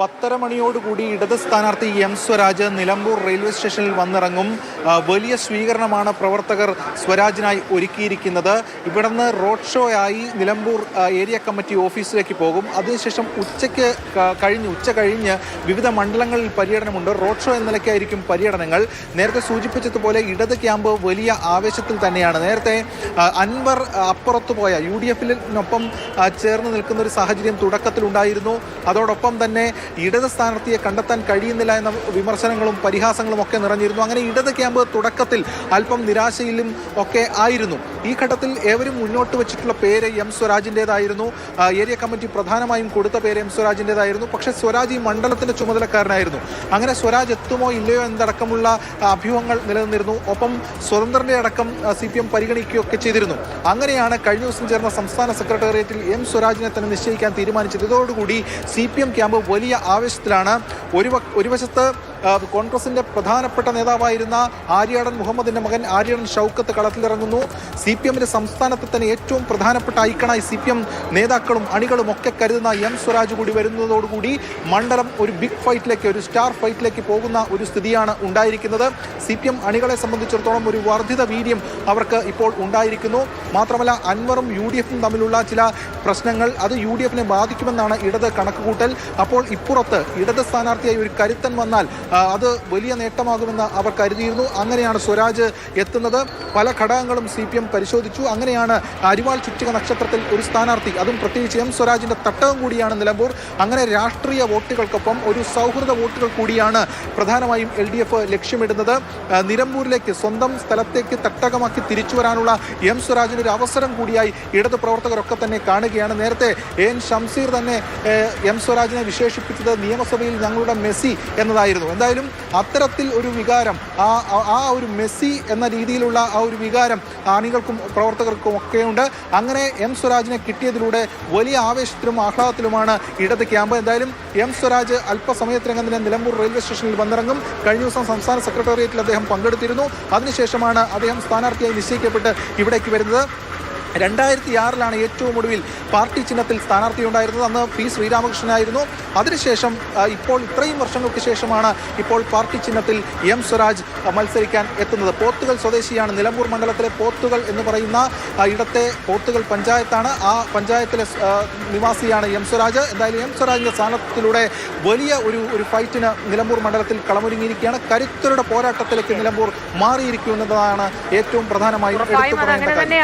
10:30 മണിയോടുകൂടി ഇടത് സ്ഥാനാർത്ഥി എം സ്വരാജ് നിലമ്പൂർ റെയിൽവേ സ്റ്റേഷനിൽ വന്നിറങ്ങും. വലിയ സ്വീകരണമാണ് പ്രവർത്തകർ സ്വരാജിനായി ഒരുക്കിയിരിക്കുന്നത്. ഇവിടുന്ന് റോഡ് ഷോ ആയി നിലമ്പൂർ ഏരിയ കമ്മിറ്റി ഓഫീസിലേക്ക് പോകും. അതിനുശേഷം ഉച്ച കഴിഞ്ഞ് വിവിധ മണ്ഡലങ്ങളിൽ പര്യടനമുണ്ട്. റോഡ് ഷോ എന്ന നിലയ്ക്കായിരിക്കും പര്യടനങ്ങൾ. നേരത്തെ സൂചിപ്പിച്ചതുപോലെ ഇടത് ക്യാമ്പ് വലിയ ആവേശത്തിൽ തന്നെയാണ്. നേരത്തെ അൻവർ അപ്പുറത്തു പോയ UDF-നൊപ്പം ചേർന്ന് നിൽക്കുന്ന ഒരു സാഹചര്യം തുടക്കത്തിലുണ്ടായിരുന്നു. അതോടൊപ്പം തന്നെ ഇടത് സ്ഥാനാർത്ഥിയെ കണ്ടെത്താൻ കഴിയുന്നില്ല എന്ന വിമർശനങ്ങളും പരിഹാസങ്ങളും ഒക്കെ നിറഞ്ഞിരുന്നു. അങ്ങനെ ഇടത് ക്യാമ്പ് തുടക്കത്തിൽ അല്പം നിരാശയിലും ഒക്കെ ആയിരുന്നു. ഈ ഘട്ടത്തിൽ ഏവരും മുന്നോട്ട് വെച്ചിട്ടുള്ള പേര് എം സ്വരാജിൻ്റെതായിരുന്നു. ഏരിയ കമ്മിറ്റി പ്രധാനമായും കൊടുത്ത പേര് എം സ്വരാജിൻ്റെതായിരുന്നു. പക്ഷേ സ്വരാജ് ഈ മണ്ഡലത്തിന്റെ ചുമതലക്കാരനായിരുന്നു. അങ്ങനെ സ്വരാജ് എത്തുമോ ഇല്ലയോ എന്നതടക്കമുള്ള അഭ്യൂഹങ്ങൾ നിലനിന്നിരുന്നു. ഒപ്പം സ്വതന്ത്രന്റെ അടക്കം CPM പരിഗണിക്കുകയൊക്കെ ചെയ്തിരുന്നു. അങ്ങനെയാണ് കഴിഞ്ഞ ദിവസം ചേർന്ന സംസ്ഥാന സെക്രട്ടേറിയറ്റിൽ എം സ്വരാജിനെ തന്നെ നിശ്ചയിക്കാൻ തീരുമാനിച്ചത്. ഇതോടുകൂടി CPM ക്യാമ്പ് വലിയ ആവേശത്തിലാണ്. ഒരു വശത്ത് കോൺഗ്രസിന്റെ പ്രധാനപ്പെട്ട നേതാവായിരുന്ന ആര്യാടൻ മുഹമ്മദിന്റെ മകൻ ആര്യാടൻ ഷൗക്കത്ത് കളത്തിലിറങ്ങുന്നു. CPM-ന്റെ സംസ്ഥാനത്ത് തന്നെ ഏറ്റവും പ്രധാനപ്പെട്ട ഐക്കണായി CPM നേതാക്കളും അണികളും ഒക്കെ കരുതുന്ന എം സ്വരാജ് കൂടി വരുന്നതോടുകൂടി മണ്ഡലം ഒരു ബിഗ് ഫൈറ്റിലേക്ക്, ഒരു സ്റ്റാർ ഫൈറ്റിലേക്ക് പോകുന്ന ഒരു സ്ഥിതിയാണ് ഉണ്ടായിരിക്കുന്നത്. CPM അണികളെ സംബന്ധിച്ചിടത്തോളം ഒരു വർദ്ധിത വീര്യം അവർക്ക് ഇപ്പോൾ ഉണ്ടായിരിക്കുന്നു. മാത്രമല്ല അൻവറും UDF-ഉം തമ്മിലുള്ള ചില പ്രശ്നങ്ങൾ അത് UDF-നെ ബാധിക്കുമെന്നാണ് ഇടത് കണക്കുകൂട്ടൽ. അപ്പോൾ ഇപ്പുറത്ത് ഇടത് സ്ഥാനാർത്ഥിയായി ഒരു കരുത്തൻ വന്നാൽ അത് വലിയ നേട്ടമാകുമെന്ന് അവർ കരുതിയിരുന്നു. അങ്ങനെയാണ് സ്വരാജ് എത്തുന്നത്. പല ഘടകങ്ങളും CPM പരിശോധിച്ചു. അങ്ങനെയാണ് അരിവാൾ ചുറ്റിക നക്ഷത്രത്തിൽ ഒരു സ്ഥാനാർത്ഥി, അതും പ്രത്യേകിച്ച് എം സ്വരാജിന്റെ തട്ടകം കൂടിയാണ് നിലമ്പൂർ. അങ്ങനെ രാഷ്ട്രീയ വോട്ടുകൾക്കൊപ്പം ഒരു സൗഹൃദ വോട്ടുകൾ കൂടിയാണ് പ്രധാനമായും LDF ലക്ഷ്യമിടുന്നത്. നിലമ്പൂരിലേക്ക് സ്വന്തം സ്ഥലത്തേക്ക് തട്ടകമാക്കി തിരിച്ചു വരാനുള്ള എം സ്വരാജിന് ഒരു അവസരം കൂടിയായി ഇടത് പ്രവർത്തകരൊക്കെ തന്നെ കാണുകയാണ്. നേരത്തെ AN ഷംസീർ തന്നെ എം സ്വരാജിനെ വിശേഷിപ്പിച്ചത് നിയമസഭയിൽ ഞങ്ങളുടെ മെസ്സി എന്നതായിരുന്നു. എന്തായാലും അത്തരത്തിൽ ഒരു വികാരം, ആ ഒരു മെസ്സി എന്ന രീതിയിലുള്ള ആ ഒരു വികാരം അണികൾക്കും പ്രവർത്തകർക്കും ഒക്കെയുണ്ട്. അങ്ങനെ എം സ്വരാജിനെ കിട്ടിയതിലൂടെ വലിയ ആവേശത്തിലും ആഹ്ലാദത്തിലുമാണ് ഇടത് ക്യാമ്പ്. എന്തായാലും എം സ്വരാജ് അല്പസമയത്തിനകം തന്നെ നിലമ്പൂർ റെയിൽവേ സ്റ്റേഷനിൽ വന്നിറങ്ങും. കഴിഞ്ഞ ദിവസം സംസ്ഥാന സെക്രട്ടേറിയറ്റിൽ അദ്ദേഹം പങ്കെടുത്തിരുന്നു. അതിനുശേഷമാണ് അദ്ദേഹം സ്ഥാനാർത്ഥിയായി നിശ്ചയിക്കപ്പെട്ട് ഇവിടേക്ക് വരുന്നത്. 2006-ലാണ് ഏറ്റവും ഒടുവിൽ പാർട്ടി ചിഹ്നത്തിൽ സ്ഥാനാർത്ഥി ഉണ്ടായിരുന്നത്. അന്ന് P. ശ്രീരാമകൃഷ്ണനായിരുന്നു. അതിനുശേഷം ഇപ്പോൾ ഇത്രയും വർഷങ്ങൾക്ക് ശേഷമാണ് ഇപ്പോൾ പാർട്ടി ചിഹ്നത്തിൽ എം സ്വരാജ് മത്സരിക്കാൻ എത്തുന്നത്. പോത്തുകൽ സ്വദേശിയാണ്. നിലമ്പൂർ മണ്ഡലത്തിലെ പോത്തുകൽ എന്ന് പറയുന്ന ഇടത്തെ പോത്തുകൽ പഞ്ചായത്താണ്. ആ പഞ്ചായത്തിലെ നിവാസിയാണ് എം സ്വരാജ്. എന്തായാലും എം സ്വരാജിന്റെ സ്ഥാനത്തിലൂടെ വലിയ ഒരു ഫൈറ്റിന് നിലമ്പൂർ മണ്ഡലത്തിൽ കളമൊരുങ്ങിയിരിക്കുകയാണ്. കരുത്തരുടെ പോരാട്ടത്തിലേക്ക് നിലമ്പൂർ മാറിയിരിക്കുന്നതാണ് ഏറ്റവും പ്രധാനമായും എടുത്തു പറയേണ്ട കാര്യം.